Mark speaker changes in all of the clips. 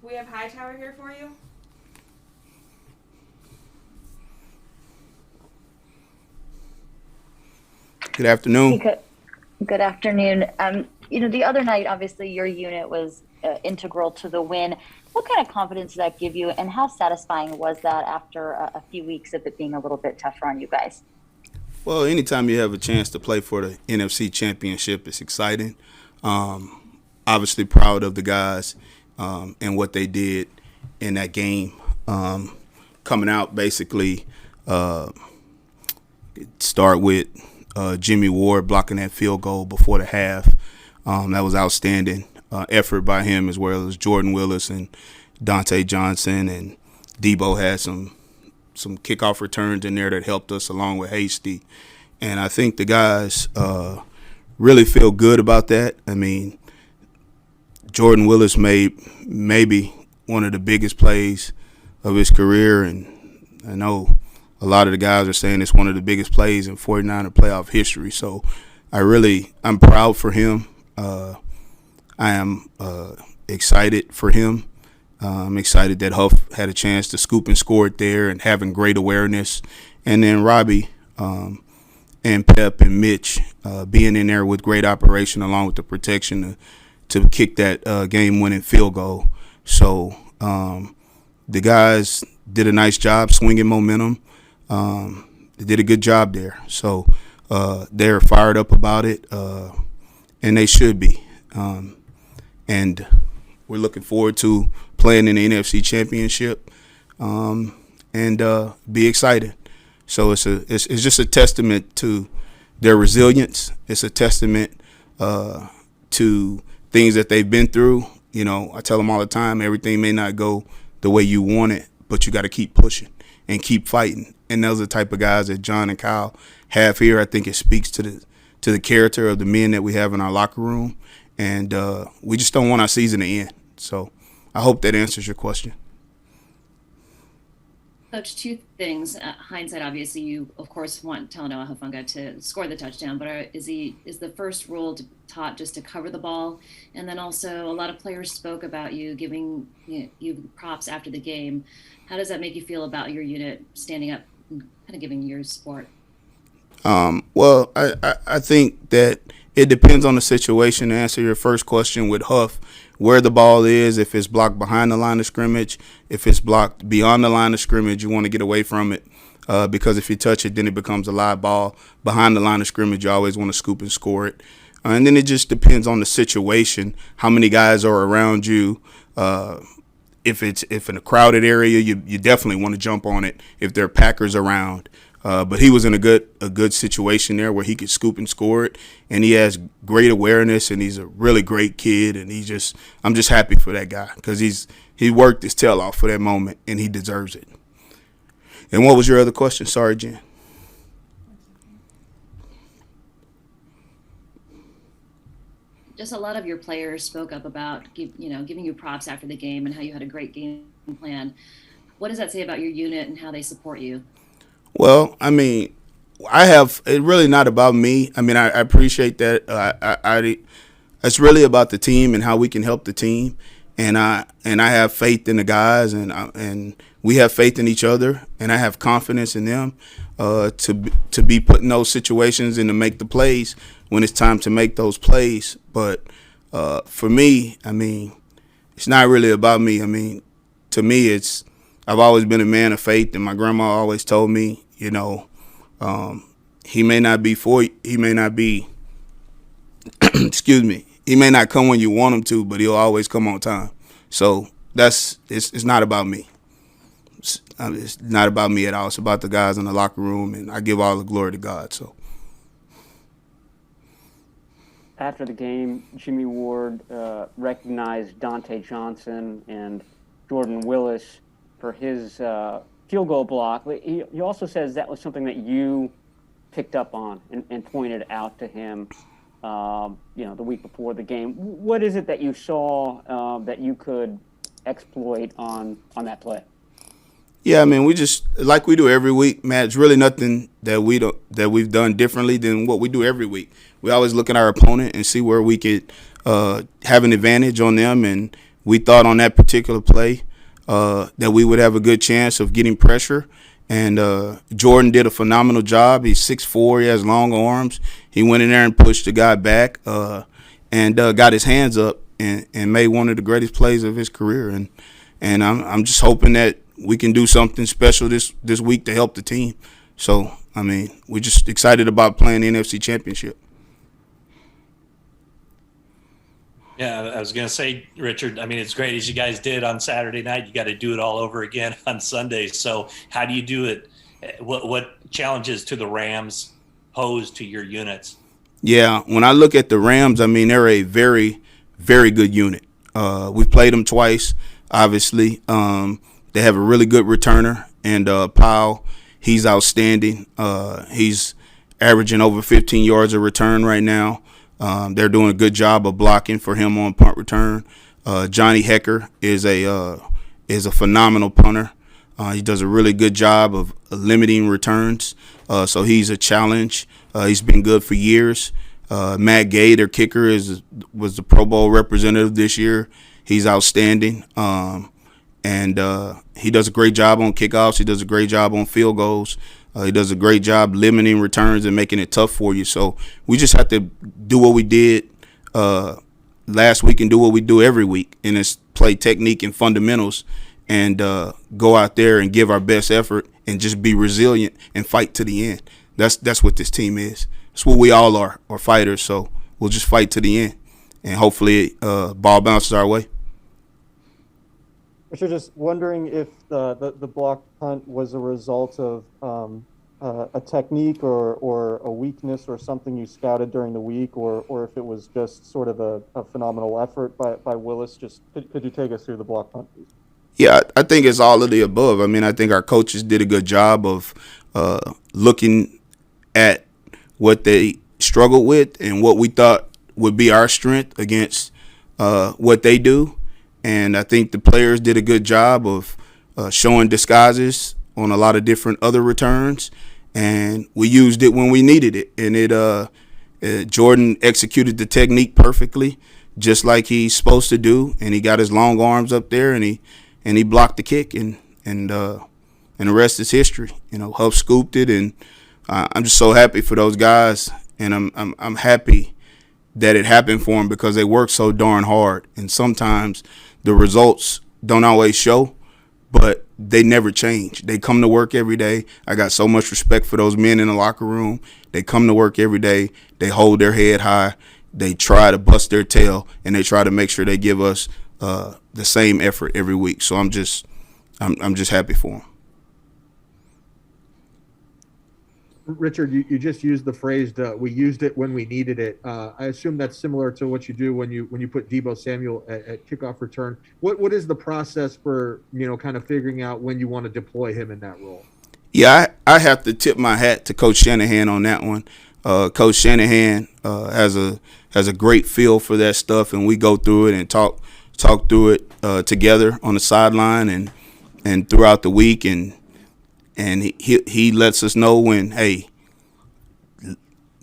Speaker 1: We have Hightower here for you.
Speaker 2: Good afternoon.
Speaker 3: Good, good afternoon. The other night, obviously, your unit was integral to the win. What kind of confidence did that give you, and how satisfying was that after a few weeks of it being a little bit tougher on you guys?
Speaker 2: Well, anytime you have a chance to play for the NFC Championship, it's exciting. Obviously, proud of the guys and what they did in that game. Coming out, basically, start with Jimmy Ward blocking that field goal before the half. That was outstanding effort by him, as well as Jordan Willis and Dante Johnson, and Deebo had some kickoff returns in there that helped us, along with Hasty. And I think the guys really feel good about that. I mean, Jordan Willis made maybe one of the biggest plays of his career, and I know a lot of the guys are saying it's one of the biggest plays in 49er playoff history. So I'm proud for him. I am excited for him. I'm excited that Huff had a chance to scoop and score it there, and having great awareness. And then Robbie and Pep and Mitch being in there with great operation, along with the protection to kick that game-winning field goal. So the guys did a nice job swinging momentum. They did a good job there. So they're fired up about it, and they should be. And we're looking forward to playing in the NFC Championship and be excited. So it's just a testament to their resilience. It's a testament to things that they've been through. You know, I tell them all the time, everything may not go the way you want it, but you got to keep pushing and keep fighting. And those are the type of guys that John and Kyle have here. I think it speaks to the character of the men that we have in our locker room. And we just don't want our season to end. So I hope that answers your question.
Speaker 4: Coach, two things. Hindsight, obviously, you of course want Talanoa Hufanga to score the touchdown, but is the first rule taught just to cover the ball? And then also, a lot of players spoke about you giving you props after the game. How does that make you feel about your unit standing up and kind of giving your support?
Speaker 2: Well, I think that it depends on the situation. To answer your first question with Huff, where the ball is, if it's blocked behind the line of scrimmage, if it's blocked beyond the line of scrimmage, you want to get away from it because if you touch it, then it becomes a live ball. Behind the line of scrimmage, you always want to scoop and score it. And then it just depends on the situation, how many guys are around you. If in a crowded area, you definitely want to jump on it if there are Packers around. But he was in a good situation there where he could scoop and score it, and he has great awareness, and he's a really great kid, and I'm just happy for that guy because he worked his tail off for that moment, and he deserves it. And what was your other question? Sorry, Jen.
Speaker 4: Just a lot of your players spoke up about giving you props after the game and how you had a great game plan. What does that say about your unit and how they support you?
Speaker 2: Well, I mean, it's really not about me. I mean, I appreciate that. It's really about the team and how we can help the team. And I have faith in the guys, and we have faith in each other, and I have confidence in them to be put in those situations and to make the plays when it's time to make those plays. But for me, I mean, it's not really about me. I mean, to me, I've always been a man of faith, and my grandma always told me, he may not be, excuse me, he may not come when you want him to, but he'll always come on time. So it's not about me. It's not about me at all. It's about the guys in the locker room, and I give all the glory to God. So
Speaker 5: after the game, Jimmy Ward recognized Dante Johnson and Jordan Willis for his field goal block. He also says that was something that you picked up on and pointed out to him, the week before the game. What is it that you saw that you could exploit on that play?
Speaker 2: Yeah, I mean, we just like we do every week, Matt. It's really nothing that we've done differently than what we do every week. We always look at our opponent and see where we could have an advantage on them, and we thought on that particular play that we would have a good chance of getting pressure. And Jordan did a phenomenal job. He's 6'4", he has long arms. He went in there and pushed the guy back and got his hands up and made one of the greatest plays of his career. And I'm just hoping that we can do something special this week to help the team. So, I mean, we're just excited about playing the NFC Championship.
Speaker 1: Yeah, I was going to say, Richard, I mean, it's great as you guys did on Saturday night. You got to do it all over again on Sunday. So how do you do it? What challenges to the Rams pose to your units?
Speaker 2: Yeah, when I look at the Rams, I mean, they're a very, very good unit. We've played them twice, obviously. They have a really good returner, and Powell, he's outstanding. He's averaging over 15 yards a return right now. They're doing a good job of blocking for him on punt return. Johnny Hecker is a phenomenal punter. He does a really good job of limiting returns, so he's a challenge. He's been good for years. Matt Gay, their kicker, was the Pro Bowl representative this year. He's outstanding, and he does a great job on kickoffs. He does a great job on field goals. He does a great job limiting returns and making it tough for you. So we just have to do what we did last week and do what we do every week, and it's play technique and fundamentals and go out there and give our best effort and just be resilient and fight to the end. That's what this team is. That's what we all are fighters. So we'll just fight to the end, and hopefully ball bounces our way.
Speaker 6: Richard, just wondering if the block punt was a result of a technique or a weakness or something you scouted during the week, or if it was just sort of a phenomenal effort by Willis. Just could you take us through the block punt, please?
Speaker 2: Yeah, I think it's all of the above. I mean, I think our coaches did a good job of looking at what they struggled with and what we thought would be our strength against what they do. And I think the players did a good job of showing disguises on a lot of different other returns, and we used it when we needed it. And Jordan executed the technique perfectly, just like he's supposed to do, and he got his long arms up there, and he blocked the kick, and the rest is history. You know, Huff scooped it, and I'm just so happy for those guys, and I'm happy that it happened for them because they worked so darn hard, and sometimes the results don't always show, but they never change. They come to work every day. I got so much respect for those men in the locker room. They come to work every day. They hold their head high. They try to bust their tail, and they try to make sure they give us the same effort every week. So I'm just happy for them.
Speaker 7: Richard, you just used the phrase "we used it when we needed it." I assume that's similar to what you do when you put Deebo Samuel at kickoff return. What is the process for kind of figuring out when you want to deploy him in that role?
Speaker 2: Yeah, I have to tip my hat to Coach Shanahan on that one. Coach Shanahan has a great feel for that stuff, and we go through it and talk through it together on the sideline and throughout the week, and he lets us know when, hey,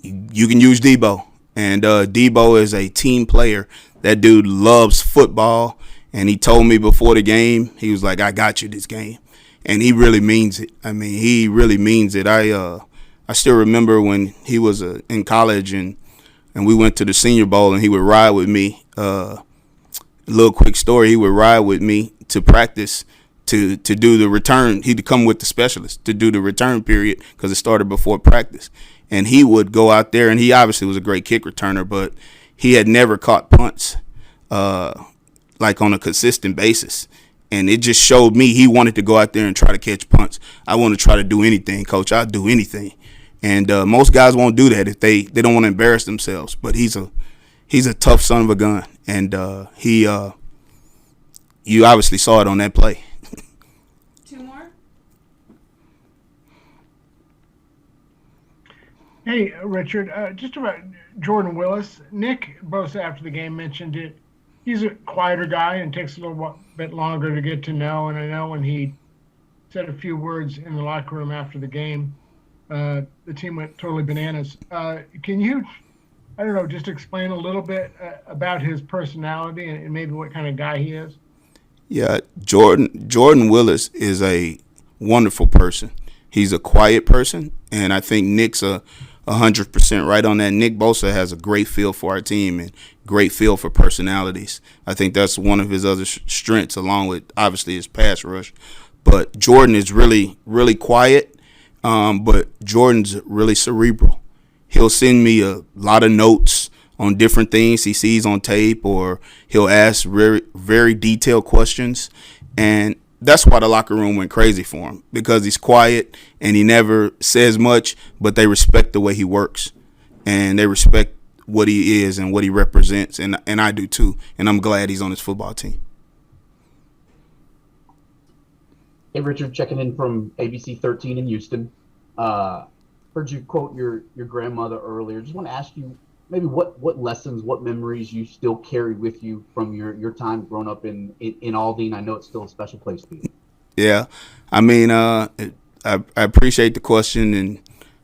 Speaker 2: you can use Deebo. And Deebo is a team player. That dude loves football. And he told me before the game, he was like, I got you this game. And he really means it. I mean, he really means it. I still remember when he was in college and we went to the Senior Bowl and he would ride with me. A little quick story, he would ride with me to practice to do the return. He'd come with the specialist to do the return period because it started before practice. And he would go out there, and he obviously was a great kick returner, but he had never caught punts like on a consistent basis. And it just showed me he wanted to go out there and try to catch punts. I want to try to do anything, Coach. I'll do anything. And most guys won't do that if they don't want to embarrass themselves. But he's a tough son of a gun, and you obviously saw it on that play.
Speaker 8: Two more.
Speaker 9: Hey, Richard, just about Jordan Willis. Nick Bosa after the game mentioned it. He's a quieter guy and takes a little bit longer to get to know. And I know when he said a few words in the locker room after the game, the team went totally bananas. Can you I don't know, just explain a little bit about his personality and maybe what kind of guy he is?
Speaker 2: Yeah, Jordan Willis is a wonderful person. He's a quiet person, and I think Nick's 100% right on that. Nick Bosa has a great feel for our team and great feel for personalities. I think that's one of his other strengths, along with obviously his pass rush. But Jordan is really, really quiet, but Jordan's really cerebral. He'll send me a lot of notes on different things he sees on tape, or he'll ask very, very detailed questions. And that's why the locker room went crazy for him, because he's quiet and he never says much, but they respect the way he works and they respect what he is and what he represents. And I do too. And I'm glad he's on his football team.
Speaker 10: Hey, Richard, checking in from ABC 13 in Houston. Heard you quote your grandmother earlier. Just want to ask you maybe what lessons, what memories you still carry with you from your time growing up in Aldine. I know it's still a special place to you.
Speaker 2: Yeah, I mean, I appreciate the question, and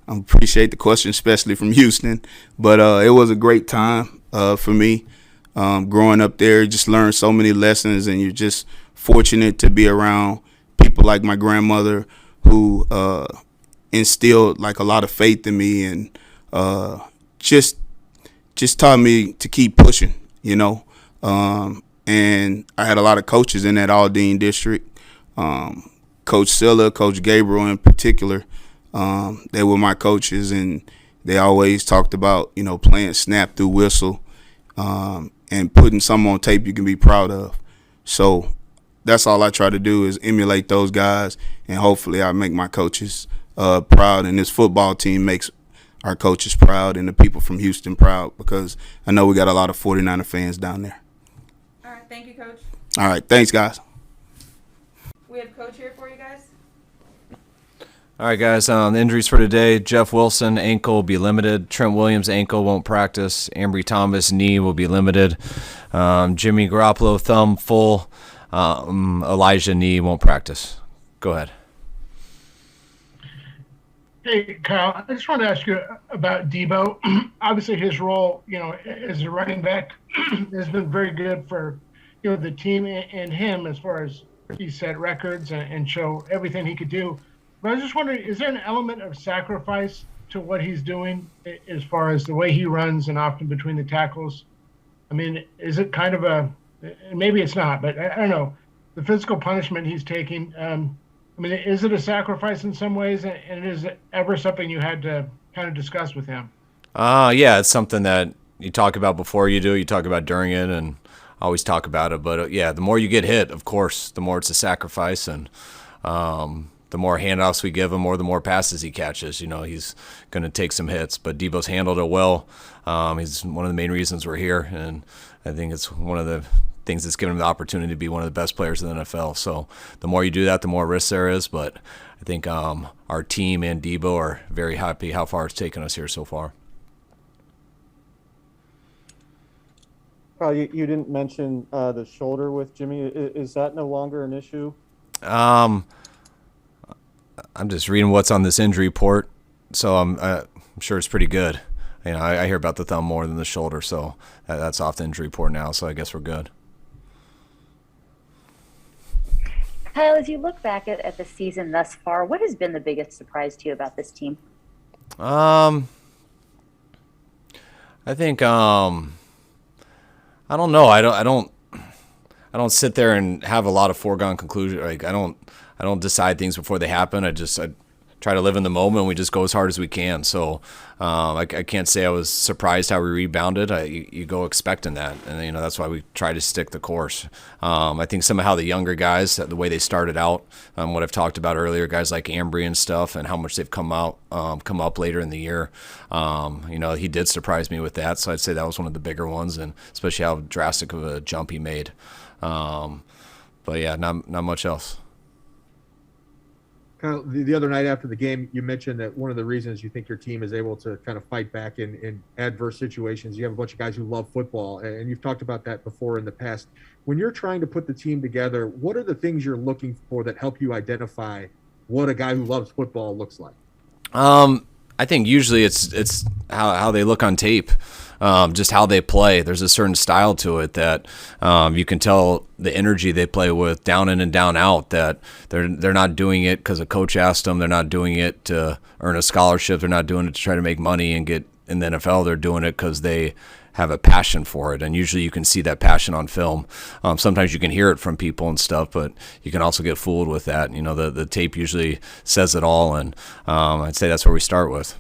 Speaker 2: I appreciate the question, especially from Houston. But it was a great time for me growing up there. Just learned so many lessons, and you're just fortunate to be around people like my grandmother who instilled like a lot of faith in me, and just taught me to keep pushing, you know. And I had a lot of coaches in that Aldine district. Coach Silla, Coach Gabriel in particular, they were my coaches, and they always talked about, you know, playing snap through whistle and putting something on tape you can be proud of. So that's all I try to do is emulate those guys, and hopefully I make my coaches proud, and this football team makes our coaches proud and the people from Houston proud, because I know we got a lot of 49er fans down there.
Speaker 8: All right, thank you, Coach.
Speaker 2: All right, thanks, guys.
Speaker 8: We have Coach here for you guys.
Speaker 11: All right, guys, the injuries for today: Jeff Wilson, ankle will be limited. Trent Williams, ankle, won't practice. Ambry Thomas, knee, will be limited. Jimmy Garoppolo, thumb, full. Elijah, knee, won't practice. Go ahead.
Speaker 9: Hey, Kyle, I just wanted to ask you about Deebo. Obviously, his role, you know, as a running back has been very good for, you know, the team and him, as far as he set records and show everything he could do. But I was just wondering, is there an element of sacrifice to what he's doing as far as the way he runs and often between the tackles? I mean, is it kind of a, maybe it's not, but I don't know, the physical punishment he's taking, I mean, is it a sacrifice in some ways, and is it ever something you had to kind of discuss with him?
Speaker 11: Yeah, it's something that you talk about before you do, you talk about during it, and always talk about it. But yeah, the more you get hit, of course, the more it's a sacrifice, and the more handoffs we give him, or the more passes he catches. You know, he's going to take some hits, but Deebo's handled it well. He's one of the main reasons we're here, and I think it's one of the things that's given him the opportunity to be one of the best players in the NFL. So the more you do that, the more risk there is. But I think our team and Deebo are very happy how far it's taken us here so far.
Speaker 6: You didn't mention the shoulder with Jimmy. Is that no longer an issue?
Speaker 11: I'm just reading what's on this injury report, so I'm sure it's pretty good. You know, I hear about the thumb more than the shoulder, so that's off the injury report now, so I guess we're good.
Speaker 3: Kyle, as you look back at the season thus far, what has been the biggest surprise to you about this team?
Speaker 11: I think I don't know. I don't sit there and have a lot of foregone conclusion. Like I don't decide things before they happen. I try to live in the moment, and we just go as hard as we can. So I can't say I was surprised how we rebounded. You go expecting that, and you know that's why we try to stick the course. I think some of how the younger guys, the way they started out, what I've talked about earlier, guys like Ambry and stuff, and how much they've come up later in the year. You know, he did surprise me with that, so I'd say that was one of the bigger ones, and especially how drastic of a jump he made. But yeah, not much else.
Speaker 7: Kyle, the other night after the game, you mentioned that one of the reasons you think your team is able to kind of fight back in adverse situations, you have a bunch of guys who love football, and you've talked about that before in the past. When you're trying to put the team together, what are the things you're looking for that help you identify what a guy who loves football looks like?
Speaker 11: I think usually it's how they look on tape, just how they play. There's a certain style to it that you can tell the energy they play with, down in and down out. That they're not doing it because a coach asked them. They're not doing it to earn a scholarship. They're not doing it to try to make money and get in the NFL. They're doing it because they have a passion for it, and usually you can see that passion on film. Sometimes you can hear it from people and stuff, but you can also get fooled with that. You know, the tape usually says it all, and I'd say that's where we start with.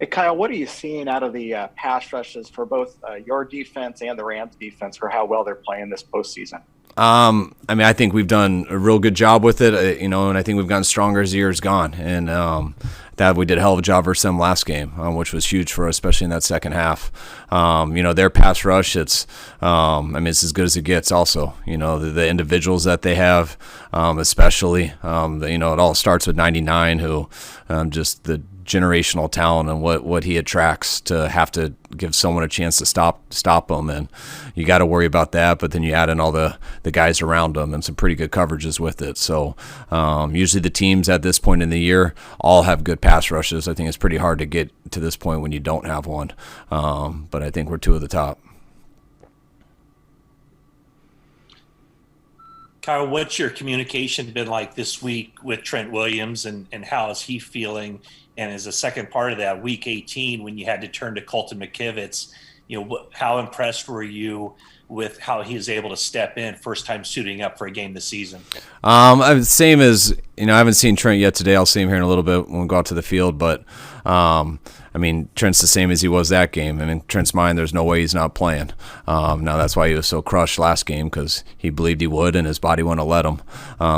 Speaker 12: Hey, Kyle, what are you seeing out of the pass rushes for both your defense and the Rams defense for how well they're playing this postseason?
Speaker 11: I mean, I think we've done a real good job with it, you know, and I think we've gotten stronger as the year's gone. And that we did a hell of a job versus them last game, which was huge for us, especially in that second half. You know, their pass rush, I mean, it's as good as it gets also. You know, the individuals that they have, especially, you know, it all starts with 99, who just the generational talent and what he attracts to have to give someone a chance to stop him, and you got to worry about that. But then you add in all the guys around him and some pretty good coverages with it. So usually the teams at this point in the year all have good pass rushes. I think it's pretty hard to get to this point when you don't have one. But I think we're two of the top.
Speaker 1: Kyle, what's your communication been like this week with Trent Williams, and how is he feeling? And as a second part of that, week 18, when you had to turn to Colton McKivitz, you know, how impressed were you with how he was able to step in first time suiting up for a game this season?
Speaker 11: Same as, you know, I haven't seen Trent yet today. I'll see him here in a little bit when we go out to the field, but I mean, Trent's the same as he was that game. I mean, Trent's mind, there's no way he's not playing. Now that's why he was so crushed last game, because he believed he would and his body wouldn't let him.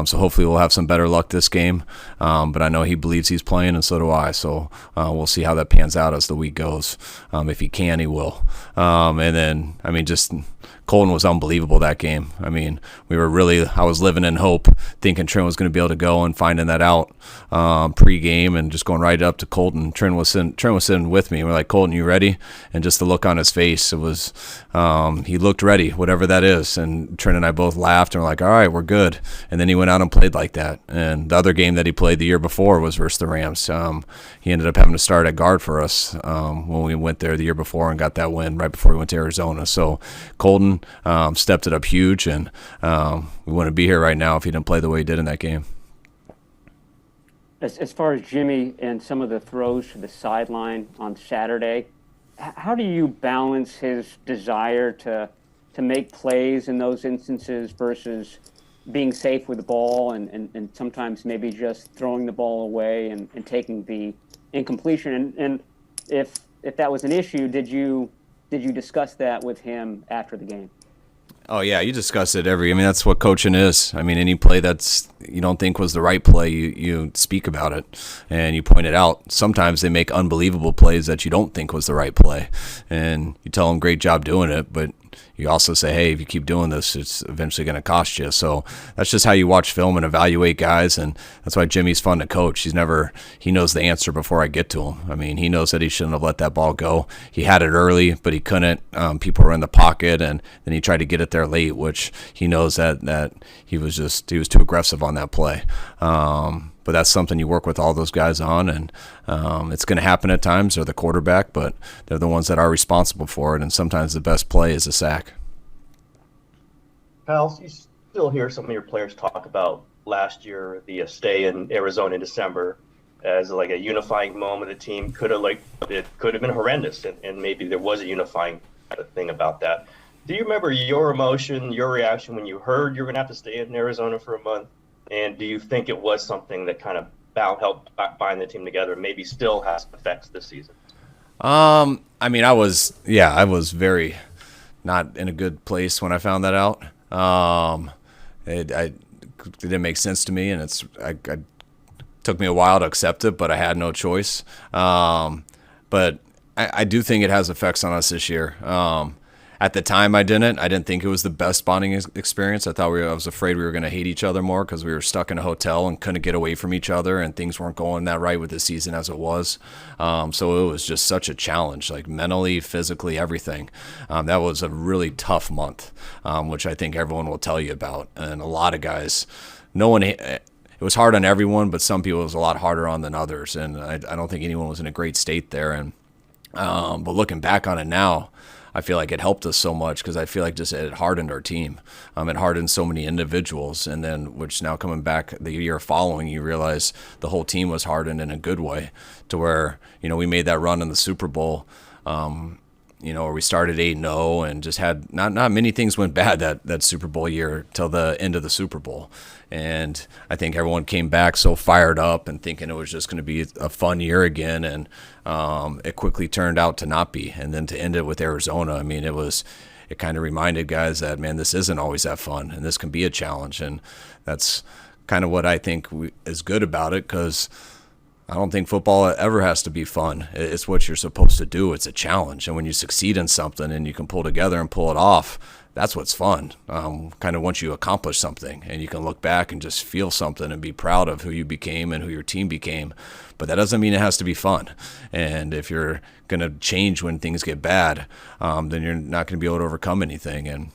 Speaker 11: So hopefully we'll have some better luck this game. But I know he believes he's playing, and so do I. So we'll see how that pans out as the week goes. If he can, he will. And then, I mean, just Colton was unbelievable that game. I mean, I was living in hope, thinking Trent was going to be able to go, and finding that out pre-game and just going right up to Colton. Trent was sitting with me. We're like, Colton, you ready? And just the look on his face, it was, he looked ready, whatever that is. And Trent and I both laughed and were like, all right, we're good. And then he went out and played like that. And the other game that he played the year before was versus the Rams. He ended up having to start at guard for us when we went there the year before and got that win right before we went to Arizona. So Colton stepped it up huge, and we wouldn't be here right now if he didn't play the way he did in that game.
Speaker 5: As far as Jimmy and some of the throws to the sideline on Saturday, how do you balance his desire to make plays in those instances versus being safe with the ball and sometimes maybe just throwing the ball away and taking the incompletion? And if that was an issue, did you discuss that with him after the game?
Speaker 11: Oh, yeah, you discuss it I mean, that's what coaching is. I mean, any play that's you don't think was the right play, you speak about it and you point it out. Sometimes they make unbelievable plays that you don't think was the right play, and you tell them, great job doing it, but you also say, hey, if you keep doing this, it's eventually going to cost you. So that's just how you watch film and evaluate guys, and that's why Jimmy's fun to coach. He knows the answer before I get to him. I mean, he knows that he shouldn't have let that ball go. He had it early, but he couldn't. People were in the pocket, and then he tried to get it there late, which he knows that he was too aggressive on that play. But that's something you work with all those guys on, and it's going to happen at times. They're the quarterback, but they're the ones that are responsible for it, and sometimes the best play is a sack.
Speaker 13: Kyle, you still hear some of your players talk about last year, the stay in Arizona in December, as like a unifying moment. The team could have been horrendous, and maybe there was a unifying thing about that. Do you remember your emotion, your reaction when you heard you're going to have to stay in Arizona for a month? And do you think it was something that kind of helped bind the team together and maybe still has effects this season?
Speaker 11: I mean, I was very not in a good place when I found that out. It didn't make sense to me, and it took me a while to accept it, but I had no choice. But I do think it has effects on us this year. At the time, I didn't think it was the best bonding experience. I was afraid we were going to hate each other more because we were stuck in a hotel and couldn't get away from each other, and things weren't going that right with the season as it was. So it was just such a challenge, like mentally, physically, everything. That was a really tough month, which I think everyone will tell you about. And a lot of guys, it was hard on everyone, but some people it was a lot harder on than others. And I don't think anyone was in a great state there. And but looking back on it now, I feel like it helped us so much because I feel like just it hardened our team. It hardened so many individuals, and then which now coming back the year following, you realize the whole team was hardened in a good way to where, we made that run in the Super Bowl, where we started 8-0 and just had not many things went bad that Super Bowl year till the end of the Super Bowl. And I think everyone came back so fired up and thinking it was just going to be a fun year again. And it quickly turned out to not be. And then to end it with Arizona, I mean, it kind of reminded guys that, man, this isn't always that fun and this can be a challenge. And that's kind of what I think is good about it, because I don't think football ever has to be fun. It's what you're supposed to do. It's a challenge. And when you succeed in something and you can pull together and pull it off, that's what's fun. Kind of once you accomplish something and you can look back and just feel something and be proud of who you became and who your team became. But that doesn't mean it has to be fun. And if you're going to change when things get bad, then you're not going to be able to overcome anything. And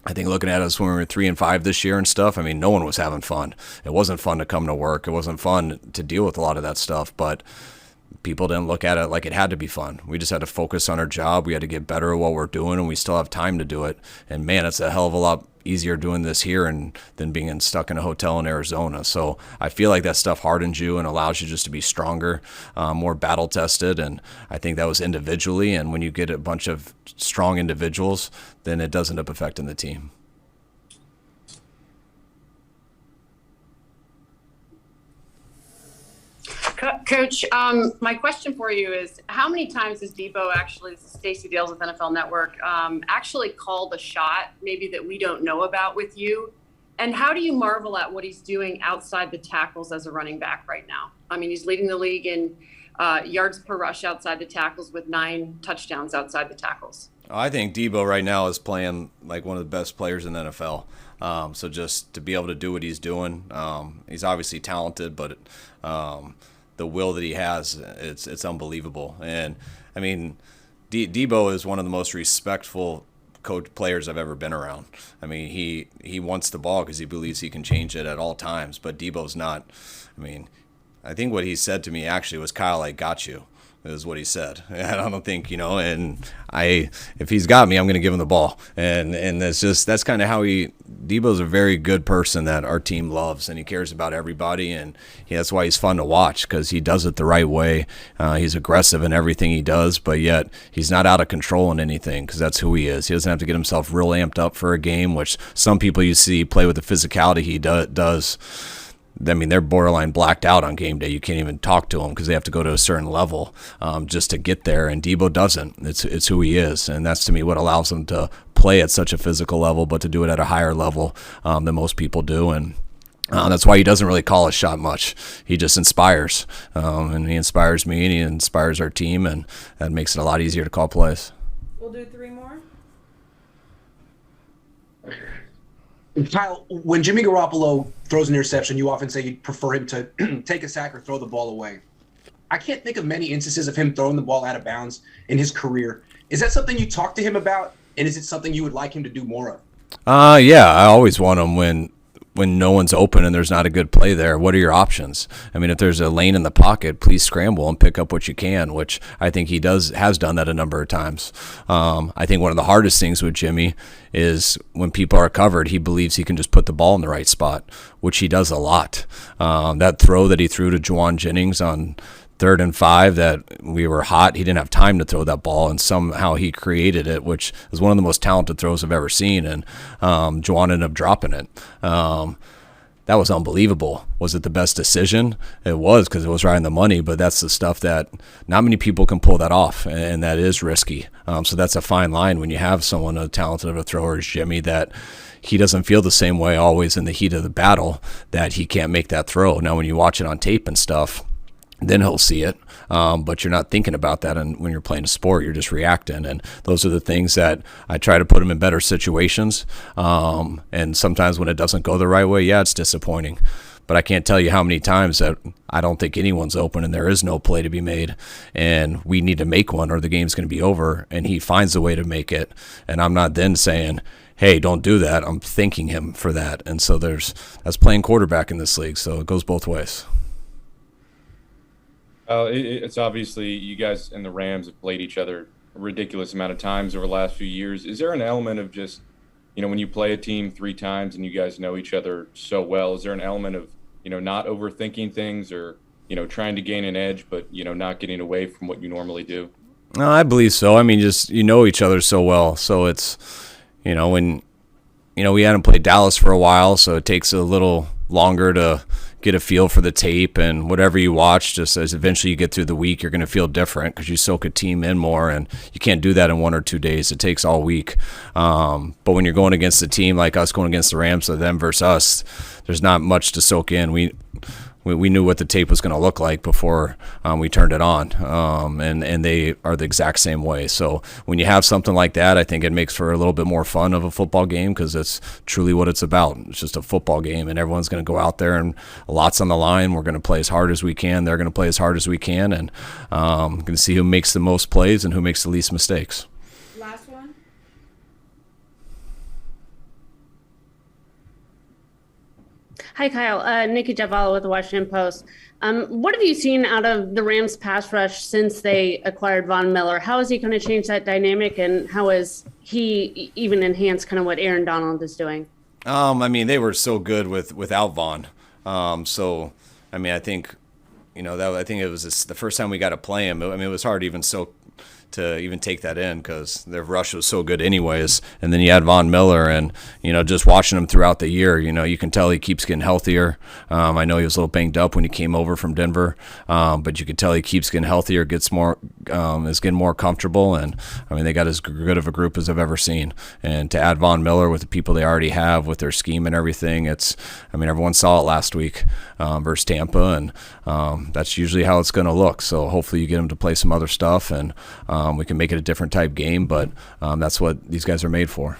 Speaker 11: I think looking at us when we were 3-5 this year and stuff, I mean, no one was having fun. It wasn't fun to come to work. It wasn't fun to deal with a lot of that stuff, but people didn't look at it like it had to be fun. We just had to focus on our job. We had to get better at what we're doing, and we still have time to do it. And man, it's a hell of a lot easier doing this here than being stuck in a hotel in Arizona. So I feel like that stuff hardens you and allows you just to be stronger, more battle tested. And I think that was individually. And when you get a bunch of strong individuals, then it does end up affecting the team.
Speaker 14: Coach, my question for you is, how many times has Deebo actually, this is Stacey Dales with NFL Network, actually called a shot maybe that we don't know about with you? And how do you marvel at what he's doing outside the tackles as a running back right now? I mean, he's leading the league in yards per rush outside the tackles with 9 touchdowns outside the tackles.
Speaker 11: I think Deebo right now is playing like one of the best players in the NFL. So just to be able to do what he's doing, he's obviously talented, but the will that he has, it's unbelievable. And I mean, Deebo is one of the most respectful coach players I've ever been around. I mean, he wants the ball because he believes he can change it at all times, but Deebo's not. I mean, I think what he said to me actually was, "Kyle, I got you." Is what he said. I don't think, and if he's got me, I'm going to give him the ball. And that's kind of how Deebo's a very good person that our team loves, and he cares about everybody. And that's why he's fun to watch, because he does it the right way. He's aggressive in everything he does, but yet he's not out of control in anything, because that's who he is. He doesn't have to get himself real amped up for a game, which some people you see play with the physicality he does. I mean, they're borderline blacked out on game day. You can't even talk to them because they have to go to a certain level just to get there. And Deebo doesn't. It's who he is, and that's to me what allows him to play at such a physical level, but to do it at a higher level than most people do. And that's why he doesn't really call a shot much. He just inspires, and he inspires me, and he inspires our team, and that makes it a lot easier to call plays.
Speaker 8: We'll do 3 more.
Speaker 15: Kyle, when Jimmy Garoppolo throws an interception, you often say you'd prefer him to take a sack or throw the ball away. I can't think of many instances of him throwing the ball out of bounds in his career. Is that something you talk to him about, and is it something you would like him to do more of?
Speaker 11: Yeah, I always want him when no one's open and there's not a good play there. What are your options? I mean, if there's a lane in the pocket, please scramble and pick up what you can, which I think he has done that a number of times. I think one of the hardest things with Jimmy is when people are covered, he believes he can just put the ball in the right spot, which he does a lot. That throw that he threw to Juwan Jennings on 3rd and 5 that we were hot. He didn't have time to throw that ball, and somehow he created it, which is one of the most talented throws I've ever seen. And Juwan ended up dropping it. That was unbelievable. Was it the best decision? It was, because it was right on the money, but that's the stuff that not many people can pull that off, and that is risky. So that's a fine line when you have someone as talented of a thrower as Jimmy, that he doesn't feel the same way always in the heat of the battle, that he can't make that throw. Now, when you watch it on tape and stuff, then he'll see it, but you're not thinking about that. And when you're playing a sport, you're just reacting. And those are the things that I try to put him in better situations. And sometimes when it doesn't go the right way, yeah, it's disappointing. But I can't tell you how many times that I don't think anyone's open and there is no play to be made, and we need to make one or the game's going to be over, and he finds a way to make it. And I'm not then saying, hey, don't do that. I'm thanking him for that. And so that's playing quarterback in this league. So it goes both ways.
Speaker 16: It's obviously you guys and the Rams have played each other a ridiculous amount of times over the last few years. Is there an element of just, when you play a team 3 times and you guys know each other so well, is there an element of, not overthinking things or, trying to gain an edge, but, not getting away from what you normally do?
Speaker 11: No, I believe so. I mean, just each other so well. So it's, when, we hadn't played Dallas for a while, so it takes a little longer to get a feel for the tape, and whatever you watch, just as eventually you get through the week, you're going to feel different because you soak a team in more, and you can't do that in 1 or 2 days. It takes all week. But when you're going against a team like us going against the Rams, so them versus us, there's not much to soak in. We knew what the tape was going to look like before we turned it on, and they are the exact same way. So when you have something like that, I think it makes for a little bit more fun of a football game because it's truly what it's about. It's just a football game, and everyone's going to go out there, and a lot's on the line. We're going to play as hard as we can. They're going to play as hard as we can, and going to see who makes the most plays and who makes the least mistakes.
Speaker 8: Last one.
Speaker 17: Hi, Kyle. Nikki Javala with the Washington Post. What have you seen out of the Rams pass rush since they acquired Von Miller? How is he going to change that dynamic, and how is he even enhance kind of what Aaron Donald is doing?
Speaker 11: I mean, they were so good without Von. So, I mean, I think, I think it was the first time we got to play him. I mean, it was hard to even take that in because their rush was so good anyways. And then you had Von Miller, and, just watching him throughout the year, you can tell he keeps getting healthier. I know he was a little banged up when he came over from Denver, but you could tell he keeps getting healthier, is getting more comfortable. And, I mean, they got as good of a group as I've ever seen. And to add Von Miller with the people they already have with their scheme and everything, everyone saw it last week versus Tampa, and that's usually how it's going to look. So hopefully you get him to play some other stuff, and we can make it a different type game, but that's what these guys are made for.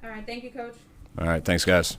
Speaker 8: All right. Thank you, Coach.
Speaker 11: All right. Thanks, guys.